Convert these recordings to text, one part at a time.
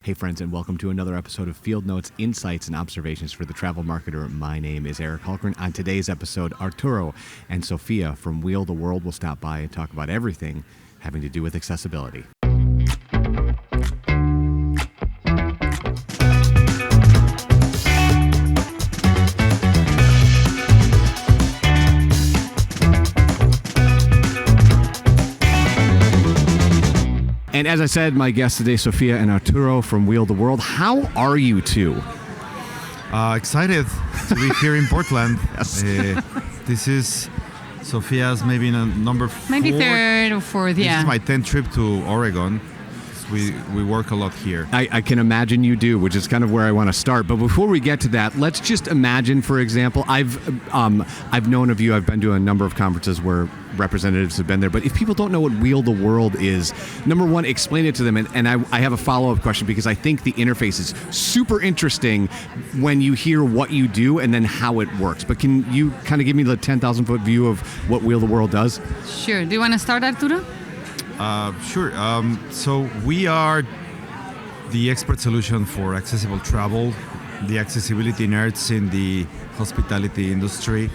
Hey friends, and welcome to another episode of Field Notes, Insights, and Observations for the Travel Marketer. My name is Eric Hultgren. On today's episode, Arturo and Sofia from Wheel the World will stop by and talk about everything having to do with accessibility. And as I said, my guests today, Sofia and Arturo from Wheel the World. How are you two? Excited to be here in Portland. Yes. This is Sofia's maybe number 4. Maybe third or fourth, yeah. This is my 10th trip to Oregon. We work a lot here. I can imagine you do, which is kind of where I want to start. But before we get to that, let's just imagine, for example, I've known of you. I've been to a number of conferences where representatives have been there. But if people don't know what Wheel the World is, number one, explain it to them. And I have a follow-up question because I think the interface is super interesting when you hear what you do and then how it works. But can you kind of give me the 10,000-foot view of what Wheel the World does? Sure. Do you want to start, Arturo? Sure. So we are the expert solution for accessible travel, the accessibility nerds in the hospitality industry.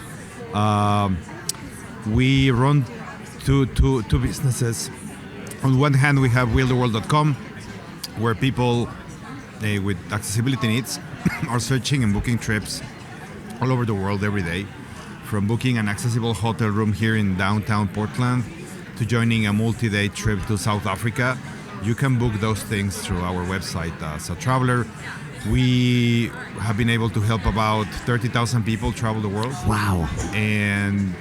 We run two businesses. On one hand, we have wheeltheworld.com, where people with accessibility needs are searching and booking trips all over the world every day, from booking an accessible hotel room here in downtown Portland to joining a multi-day trip to South Africa. You can book those things through our website as a traveler. We have been able to help about 30,000 people travel the world. Wow. And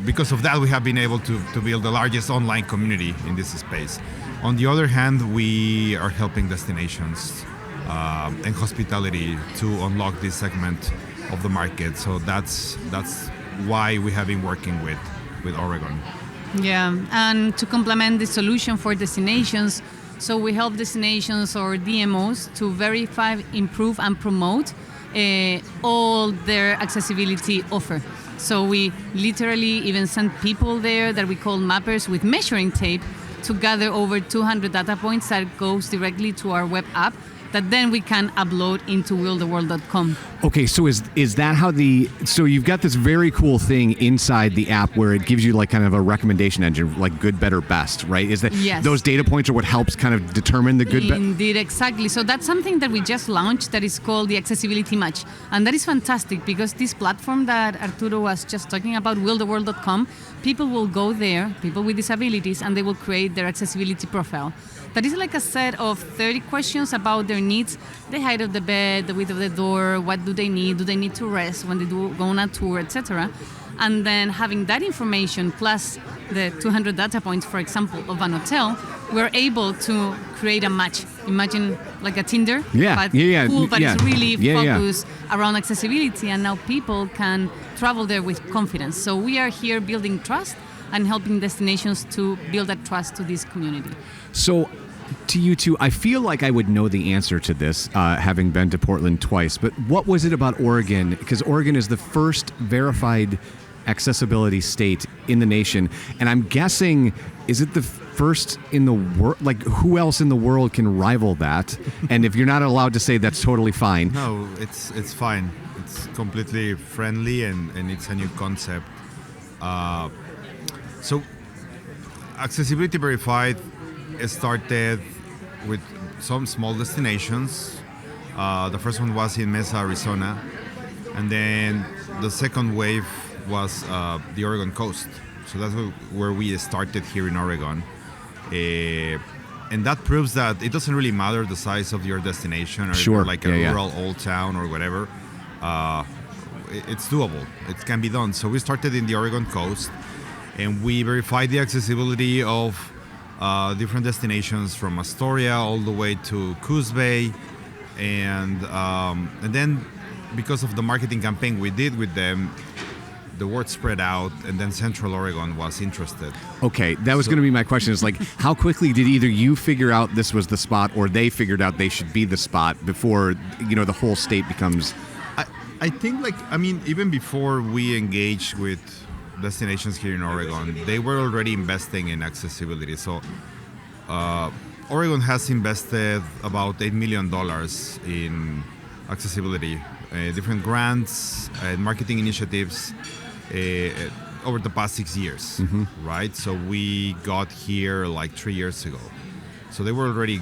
because of that, we have been able to build the largest online community in this space. On the other hand, we are helping destinations and hospitality to unlock this segment of the market. So that's why we have been working with Oregon. Yeah, and to complement the solution for destinations, so we help destinations or DMOs to verify, improve, and promote all their accessibility offer. So we literally even send people there that we call mappers with measuring tape to gather over 200 data points that goes directly to our web app that then we can upload into wheeltheworld.com. Okay, so is that how so you've got this very cool thing inside the app where it gives you like kind of a recommendation engine, like good, better, best, right? Is that Yes. Those data points are what helps kind of determine the good, Indeed, exactly. So that's something that we just launched that is called the Accessibility Match. And that is fantastic because this platform that Arturo was just talking about, wheeltheworld.com, people will go there, people with disabilities, and they will create their accessibility profile. That is like a set of 30 questions about their needs, the height of the bed, the width of the door, what do they need to rest when they go on a tour, etc. And then having that information plus the 200 data points, for example, of an hotel, we're able to create a match. Imagine like a Tinder, but it's really focused around accessibility, and now people can travel there with confidence. So we are here building trust and helping destinations to build that trust to this community. So, to you two, I feel like I would know the answer to this, having been to Portland twice, but what was it about Oregon? Because Oregon is the first verified accessibility state in the nation, and I'm guessing, is it the first in the world? Like, who else in the world can rival that? And if you're not allowed to say, that's totally fine. No, it's fine. It's completely friendly and it's a new concept. So, Accessibility Verified started with some small destinations. The first one was in Mesa, Arizona. And then the second wave was the Oregon coast. So that's where we started here in Oregon. And that proves that it doesn't really matter the size of your destination or sure. like a rural old town or whatever. It's doable. It can be done. So we started in the Oregon coast and we verified the accessibility of different destinations from Astoria all the way to Coos Bay, and then because of the marketing campaign we did with them, the word spread out, and then Central Oregon was interested. Okay, that was going to be my question. Is like, how quickly did either you figure out this was the spot, or they figured out they should be the spot before the whole state becomes? I think even before we engaged with destinations here in Oregon, they were already investing in accessibility. So Oregon has invested about $8 million in accessibility, different grants and marketing initiatives over the past 6 years, right? So we got here like 3 years ago. So they were already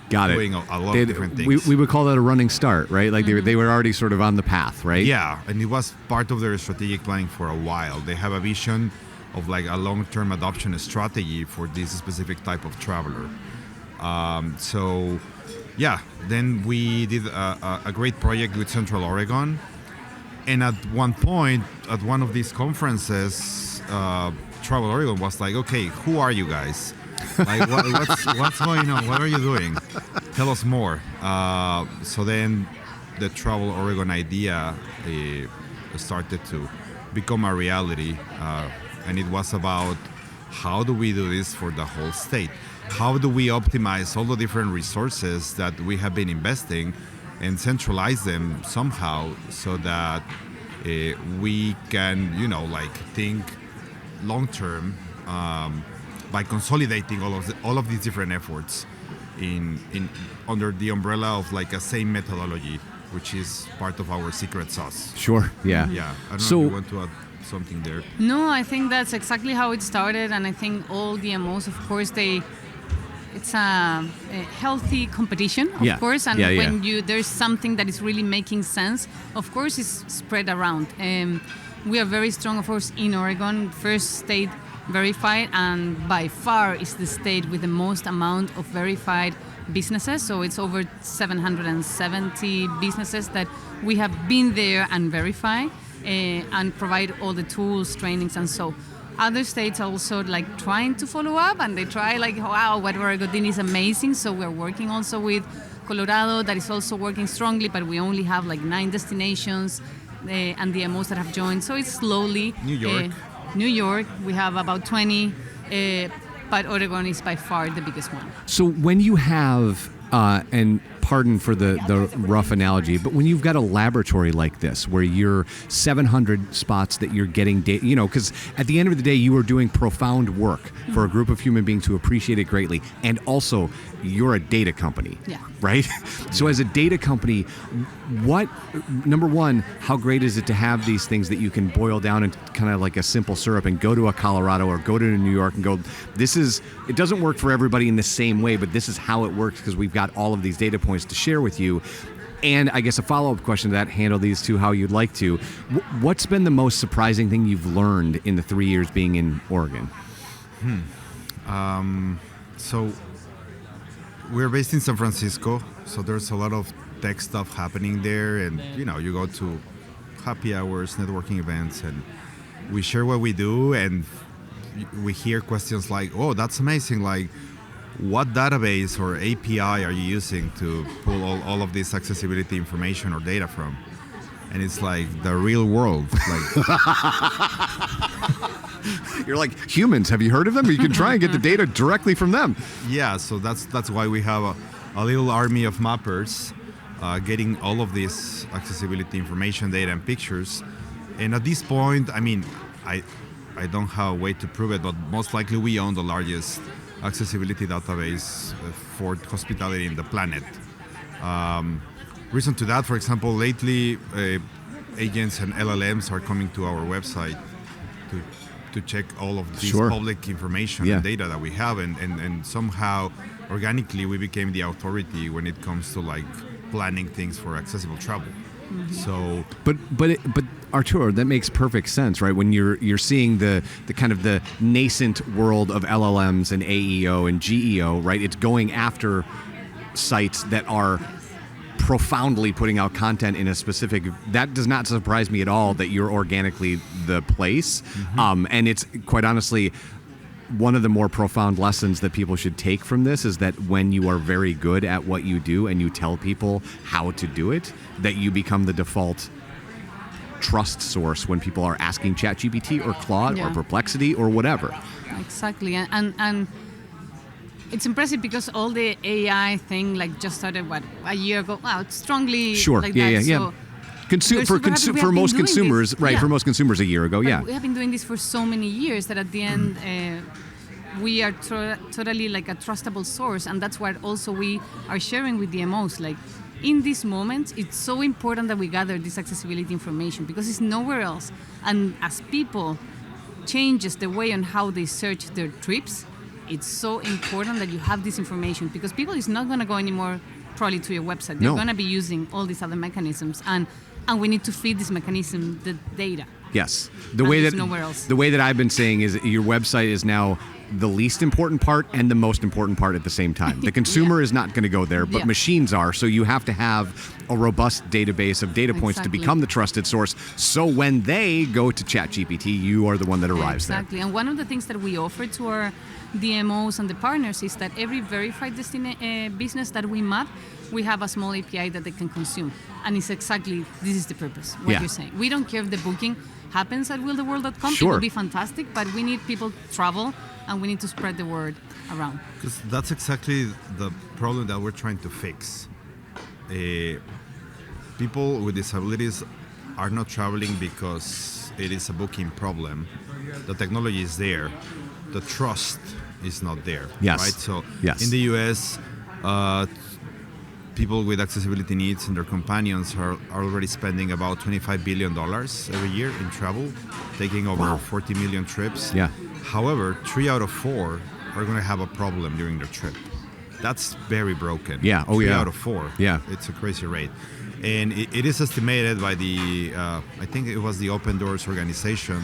doing a lot of different things. We would call that a running start, right? Like they were already sort of on the path, right? Yeah, and it was part of their strategic planning for a while. They have a vision of like a long-term adoption strategy for this specific type of traveler. So, yeah, then we did a great project with Central Oregon. And at one point, at one of these conferences, Travel Oregon was like, okay, who are you guys? Like, what's going on? What are you doing? Tell us more. So then the Travel Oregon idea started to become a reality. And it was about how do we do this for the whole state? How do we optimize all the different resources that we have been investing and centralize them somehow so that we can, think long term by consolidating all of these different efforts in under the umbrella of like a same methodology, which is part of our secret sauce. Sure. Yeah. Yeah. I don't know if you want to add something there. No, I think that's exactly how it started, and I think all DMOs, of course, it's a healthy competition, of course, and when there's something that is really making sense, of course, it's spread around. We are very strong, of course, in Oregon, first state verified, and by far is the state with the most amount of verified businesses. So it's over 770 businesses that we have been there and verified and provide all the tools, trainings, and so. Other states are also like trying to follow up, and they try like, wow, what Oregon did is amazing. So we're working also with Colorado, that is also working strongly, but we only have like 9 destinations and DMOs that have joined. So it's slowly. New York, we have about 20, but Oregon is by far the biggest one. So when you have, and pardon for the rough analogy, but when you've got a laboratory like this, where you're 700 spots that you're getting data, because at the end of the day, you are doing profound work for a group of human beings who appreciate it greatly, and also you're a data company, right? So as a data company, number one, how great is it to have these things that you can boil down into kind of like a simple syrup and go to a Colorado or go to New York and go, it doesn't work for everybody in the same way, but this is how it works because we've got all of these data points to share with you. And I guess a follow-up question to that, handle these two how you'd like to. What's been the most surprising thing you've learned in the 3 years being in Oregon? So we're based in San Francisco, so there's a lot of tech stuff happening there, and you go to happy hours, networking events, and we share what we do, and we hear questions like, oh, that's amazing, like what database or API are you using to pull all of this accessibility information or data from? And it's like the real world. You're like, humans, have you heard of them? You can try and get the data directly from them. Yeah, so that's why we have a little army of mappers getting all of this accessibility information, data, and pictures. And at this point, I mean, I don't have a way to prove it, but most likely we own the largest accessibility database for hospitality in the planet. Reason to that, for example, lately agents and LLMs are coming to our website to check all of this public information and data that we have, and somehow organically we became the authority when it comes to like planning things for accessible travel. Mm-hmm. So, but Arturo, that makes perfect sense, right? When you're seeing the kind of the nascent world of LLMs and AEO and GEO, right? It's going after sites that are profoundly putting out content in a specific. That does not surprise me at all that you're organically the place, and it's quite honestly one of the more profound lessons that people should take from this is that when you are very good at what you do and you tell people how to do it, that you become the default trust source when people are asking ChatGPT or Claude or Perplexity or whatever. Exactly, and it's impressive because all the AI thing like just started a year ago. Wow, it's strongly like that. So for most consumers, right? For most consumers, a year ago, we have been doing this for so many years that at the end, we are totally like a trustable source, and that's what also we are sharing with DMOs. Like in this moment, it's so important that we gather this accessibility information because it's nowhere else. And as people changes the way on how they search their trips, it's so important that you have this information because people is not going to go anymore probably to your website. They're going to be using all these other mechanisms, and we need to feed this mechanism the data. Yes. Nowhere else. The way that I've been saying is your website is now the least important part and the most important part at the same time. The consumer is not going to go there, but machines are. So you have to have a robust database of data points to become the trusted source. So when they go to ChatGPT, you are the one that arrives there. Exactly. And one of the things that we offer to our DMOs and the partners is that every verified business that we map, we have a small API that they can consume. And it's exactly, this is the purpose, what you're saying. We don't care if the booking happens at willtheworld.com. Sure. It will be fantastic, but we need people to travel and we need to spread the word around. Because that's exactly the problem that we're trying to fix. People with disabilities are not traveling because it is a booking problem. The technology is there. The trust is not there. Yes. Right? So yes. In the US, people with accessibility needs and their companions are already spending about $25 billion every year in travel, taking over 40 million trips. Yeah. However, 3 out of 4 are going to have a problem during their trip. That's very broken. Yeah. Oh, 3 yeah. out of 4. Yeah. It's a crazy rate. And it is estimated by the, I think it was the Open Doors organization,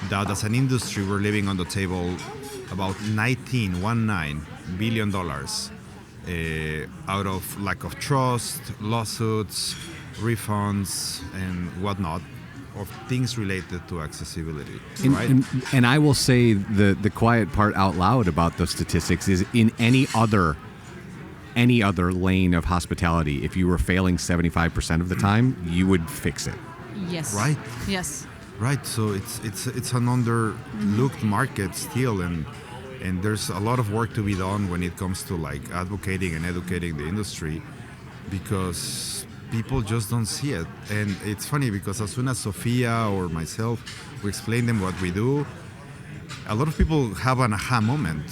that as an industry we're leaving on the table about $19 billion out of lack of trust, lawsuits, refunds, and whatnot, of things related to accessibility. Right? And I will say the quiet part out loud about those statistics is in any other lane of hospitality, if you were failing 75% of the time, you would fix it. Yes. Right? Yes. Right. So it's an underlooked market still, and there's a lot of work to be done when it comes to like advocating and educating the industry, because people just don't see it. And it's funny because as soon as Sofia or myself, we explain them what we do, a lot of people have an aha moment.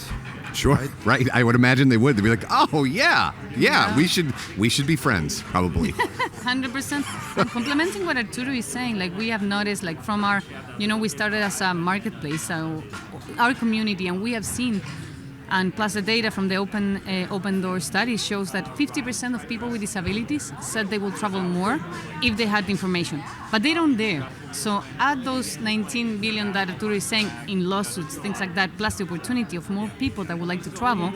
Sure. Right. I would imagine they would. They'd be like, "Oh yeah, we should be friends, probably." 100%. And complementing what Arturo is saying, like we have noticed, like from our, we started as a marketplace, so our community, and we have seen, and plus the data from the Open Door study shows that 50% of people with disabilities said they will travel more if they had the information, but they don't dare. So add those 19 billion that Arturo is saying in lawsuits, things like that, plus the opportunity of more people that would like to travel,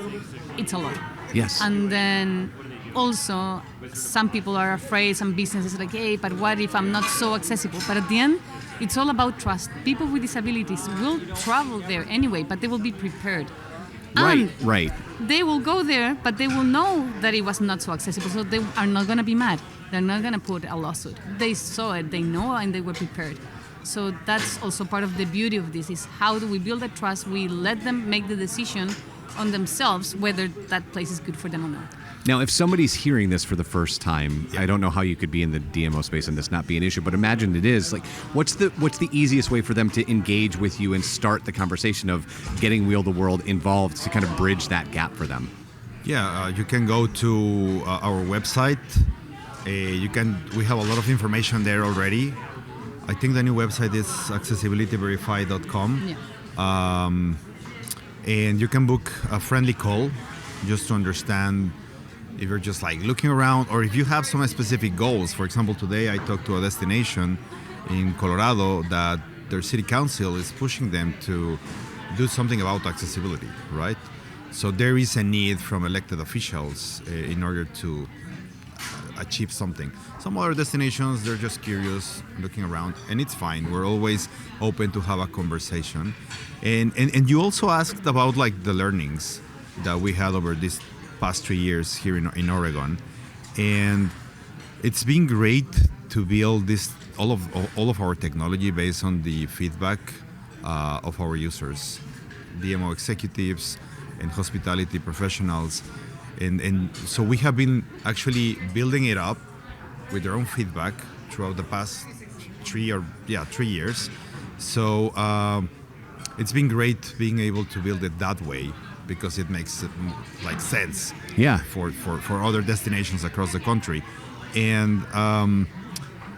it's a lot. Yes. And then also, some people are afraid, some businesses are like, hey, but what if I'm not so accessible? But at the end, it's all about trust. People with disabilities will travel there anyway, but they will be prepared. Right. They will go there, but they will know that it was not so accessible, so they are not going to be mad. They're not going to put a lawsuit. They saw it, they know, and they were prepared. So that's also part of the beauty of this, is how do we build that trust? We let them make the decision on themselves whether that place is good for them or not. Now, if somebody's hearing this for the first time, I don't know how you could be in the DMO space and this not be an issue, but imagine it is. Like, what's the easiest way for them to engage with you and start the conversation of getting Wheel the World involved to kind of bridge that gap for them? Yeah, you can go to our website. We have a lot of information there already. I think the new website is accessibilityverify.com. Yeah. And you can book a friendly call just to understand if you're just like looking around, or if you have some specific goals. For example, today I talked to a destination in Colorado that their city council is pushing them to do something about accessibility, right? So there is a need from elected officials in order to achieve something. Some other destinations, they're just curious, looking around, and it's fine. We're always open to have a conversation. And you also asked about like the learnings that we had over these past 3 years here in Oregon, and it's been great to build this all of our technology based on the feedback of our users, DMO executives and hospitality professionals, and so we have been actually building it up with their own feedback throughout the past 3 years. So it's been great being able to build it that way because it makes like sense Yeah. for other destinations across the country. And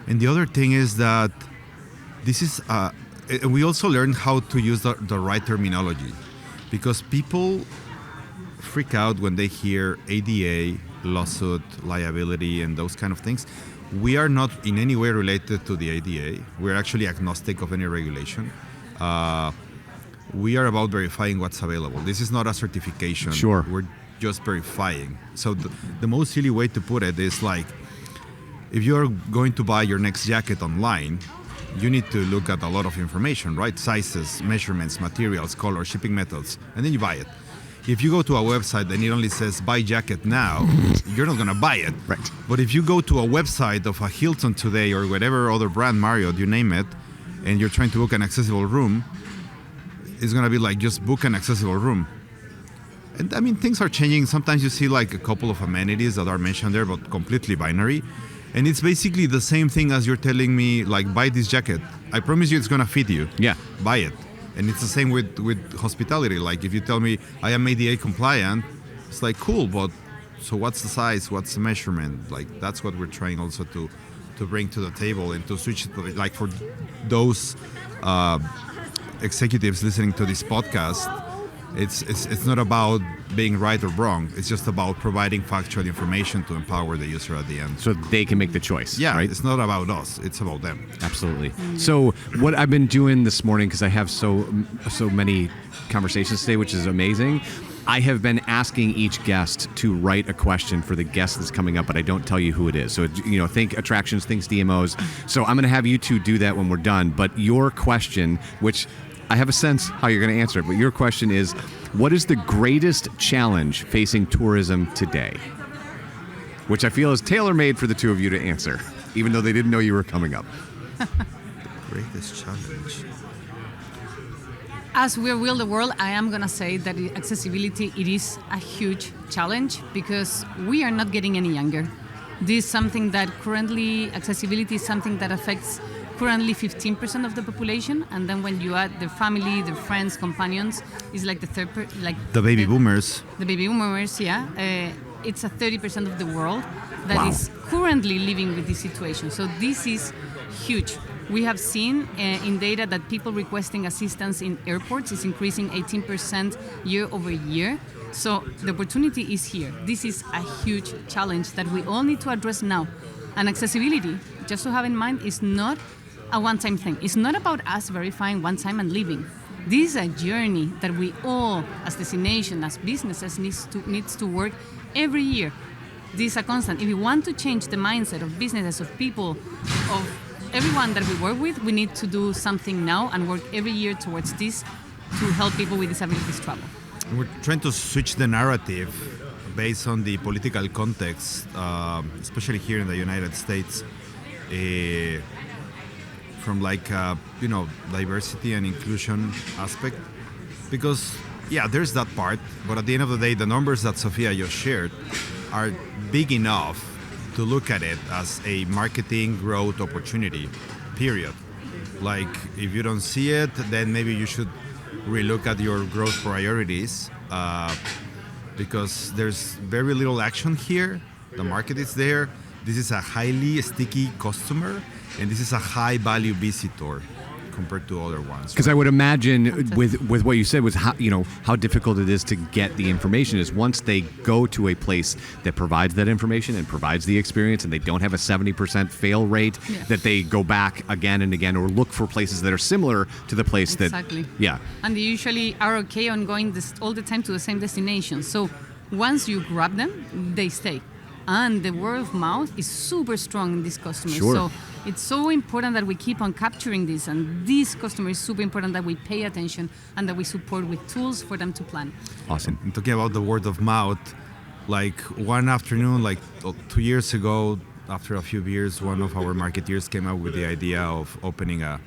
the other thing is that this is we also learned how to use the right terminology, because people freak out when they hear ADA, lawsuit, liability, and those kind of things. We are not in any way related to the ADA. We're actually agnostic of any regulation. We are about verifying what's available. This is not a certification. Sure. We're just verifying. So the most silly way to put it is like, if you're going to buy your next jacket online, you need to look at a lot of information, right? Sizes, measurements, materials, color, shipping methods, and then you buy it. If you go to a website and it only says buy jacket now, you're not going to buy it. Right. But if you go to a website of a Hilton today or whatever other brand, Marriott, you name it, and you're trying to book an accessible room, it's going to be like, just book an accessible room. And I mean, things are changing. Sometimes you see like a couple of amenities that are mentioned there, but completely binary. And it's basically the same thing as you're telling me, like, buy this jacket. I promise you it's going to fit you. Yeah. Buy it. And it's the same with hospitality. Like, if you tell me I am ADA compliant, it's like, cool, but so what's the size? What's the measurement? Like, that's what we're trying also to bring to the table and to switch it, like, for those executives listening to this podcast. It's not about being right or wrong. It's just about providing factual information to empower the user at the end. So they can make the choice. Yeah, right? It's not about us. It's about them. Absolutely. So what I've been doing this morning, because I have so many conversations today, which is amazing, I have been asking each guest to write a question for the guest that's coming up, but I don't tell you who it is. So, think attractions, think DMOs. So I'm going to have you two do that when we're done. But your question, which I have a sense how you're going to answer it, but your question is, what is the greatest challenge facing tourism today? Which I feel is tailor-made for the two of you to answer, even though they didn't know you were coming up. Greatest challenge. As we Will the World, I am going to say that accessibility, it is a huge challenge because we are not getting any younger. This is something that accessibility is something that affects currently 15% of the population, and then when you add their family, their friends, companions, it's like The baby boomers. The baby boomers, yeah. It's a 30% of the world that Wow. is currently living with this situation. So this is huge. We have seen in data that people requesting assistance in airports is increasing 18% year over year. So the opportunity is here. This is a huge challenge that we all need to address now. And accessibility, just to have in mind, is not a one-time thing. It's not about us verifying one time and leaving. This is a journey that we all, as destination, as businesses, needs to work every year. This is a constant. If we want to change the mindset of businesses, of people, of everyone that we work with, we need to do something now and work every year towards this to help people with disabilities travel. We're trying to switch the narrative based on the political context, especially here in the United States, from diversity and inclusion aspect. Because, yeah, there's that part, but at the end of the day, the numbers that Sofia just shared are big enough to look at it as a marketing growth opportunity, period. Like, if you don't see it, then maybe you should relook at your growth priorities, because there's very little action here. The market is there. This is a highly sticky customer, and this is a high value visitor compared to other ones. Because I would imagine with what you said was how difficult it is to get the information is once they go to a place that provides that information and provides the experience and they don't have a 70% fail rate, that they go back again and again or look for places that are similar to the place Exactly. Yeah. And they usually are okay on going all the time to the same destination. So once you grab them, they stay. And the word of mouth is super strong in these customers. Sure. So it's so important that we keep on capturing this. And this customer is super important that we pay attention and that we support with tools for them to plan. Awesome. And talking about the word of mouth, like one afternoon, like 2 years ago, after a few beers, one of our marketeers came up with the idea of opening a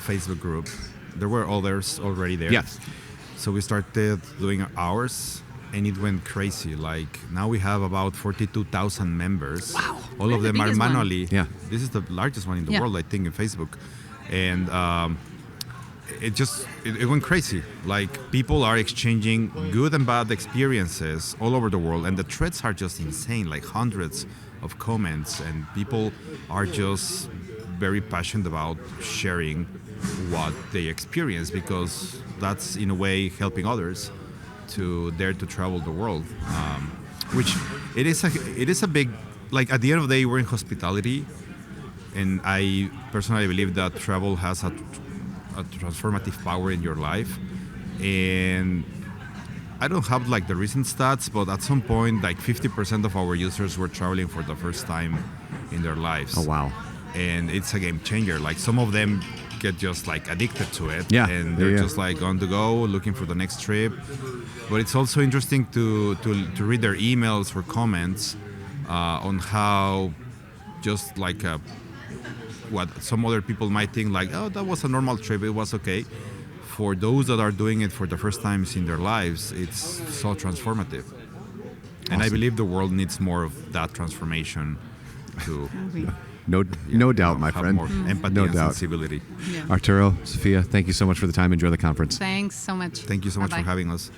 Facebook group. There were others already there. Yes. So we started doing ours, and it went crazy. Like, now we have about 42,000 members. Wow. All of We're the them are biggest one. manually. Yeah. This is the largest one in the world, I think, in Facebook. And it went crazy. Like people are exchanging good and bad experiences all over the world, and the threads are just insane, like hundreds of comments, and people are just very passionate about sharing what they experience, because that's in a way helping others to dare to travel the world. Which it is a big, like at the end of the day, we're in hospitality, and I personally believe that travel has a transformative power in your life. And I don't have like the recent stats, but at some point, like 50% of our users were traveling for the first time in their lives. Oh, wow. And it's a game changer. Like some of them get just like addicted to it, Yeah. and they're Yeah. just like on the go, looking for the next trip. But it's also interesting to read their emails or comments on how just like what some other people might think like, oh, that was a normal trip, it was okay. For those that are doing it for the first times in their lives, it's so transformative. And I Awesome. believe the world needs more of that transformation to No doubt, my have friend. more empathy No and doubt. sensibility. Yeah. Arturo, Sofia, thank you so much for the time. Enjoy the conference. Thanks so much. Thank you so much Bye-bye. for having us.